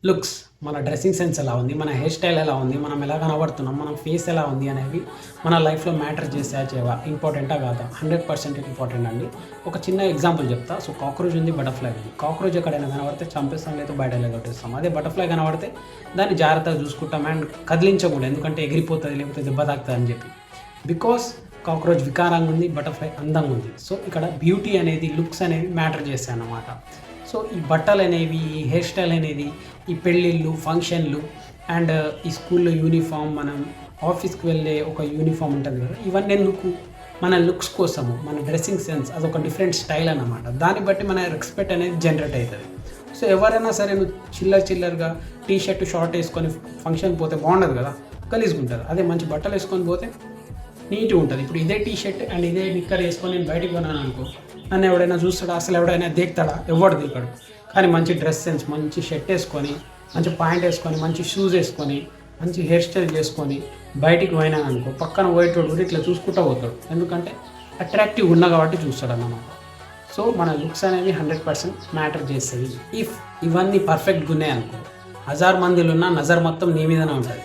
Looks, మన dressing sense ఎలా ఉంది, మన హెయిర్ స్టైల్ ఎలా ఉంది, మనం ఎలా కనబడుతున్నాం, మన ఫేస్ ఎలా ఉంది అనేవి మన లైఫ్‌లో మ్యాటర్ చేసాయా చేయవా? ఇంపార్టెంటా కాదా? 100% ఇంపార్టెంట్ అండి. ఒక చిన్న ఎగ్జాంపుల్ చెప్తా. సో, కాక్రోచ్ ఉంది, బటర్‌ఫ్లై ఉంది. కాక్రోచ్ ఎక్కడైనా కనబడితే చంపేస్తాం, లేదా బయట ఎల్లగొట్టేస్తాం. అదే బటర్‌ఫ్లై కనబడితే దాన్ని జాగ్రత్తగా చూసుకుంటాం అండ్ కదిలించకూడదు. ఎందుకంటే ఎగిరిపోతది, లేకపోతే దెబ్బ తాకుతది అని చెప్పి. బికాస్ కాక్రోచ్ వికారంగా ఉంది, బటర్‌ఫ్లై అందంగా ఉంది. సో, ఇక్కడ బ్యూటీ అనేది, లుక్స్ అనేవి మ్యాటర్ చేస్తాయన్నమాట. సో, ఈ బట్టలనేవి, ఈ హెయిర్ స్టైల్ అనేది, ఈ పెళ్ళిళ్ళు, ఫంక్షన్లు అండ్ ఈ స్కూల్‌లో యూనిఫామ్, మనం ఆఫీస్‌కి వెళ్ళే ఒక యూనిఫామ్ ఉంటది కదా! ఇవన్నీ ఎందుకు? మన లుక్స్ కోసము, మన డ్రెస్సింగ్ సెన్స్ అదొక డిఫరెంట్ స్టైల్ అన్నమాట. దాన్ని బట్టి మన రెస్పెక్ట్ అనేది జనరేట్ అయితది. సో, ఎవరైనా సరే నువ్వు చిల్లరగా టీ షర్ట్, షార్ట్ ఏసుకొని ఫంక్షన్‌కి పోతే బాగుండదు కదా! గలీజ్‌గుంటది. అదే మంచి బట్టలేసుకొని పోతే నీట్‌గా ఉంటది. ఇప్పుడు ఇదే టీ షర్ట్ అండ్ ఇదే నిక్కర్ ఏసుకొని నేను బయటికి పోయినాననుకో, నన్ను ఎవడైనా చూస్తాడా? అసలు ఎవడైనా దేకుతాడా? ఎవ్వడు దేకడు. కానీ మంచి డ్రెస్ సెన్స్, మంచి షర్ట్ ఏసుకొని, మంచి ప్యాంట్ ఏసుకొని, మంచి షూస్ ఏసుకొని, మంచి హెయిర్ స్టైల్ చేసుకొని బయటికి పోయినాననుకో, పక్కన పోయేటోడు కూడా ఇట్లా చూసుకుంటా పోతాడు. ఎందుకంటే అట్రాక్టివ్‌గా ఉన్నా కాబట్టి చూస్తాడన్నమాట. సో, మన లుక్స్ అనేవి 100% మ్యాటర్ చేస్తది. ఇఫ్ ఇవన్నీ పర్ఫెక్ట్‌గా ఉన్నాయనుకో, 1000 మందిలున్నా నజర్ మొత్తం నీ మీదనే ఉంటది.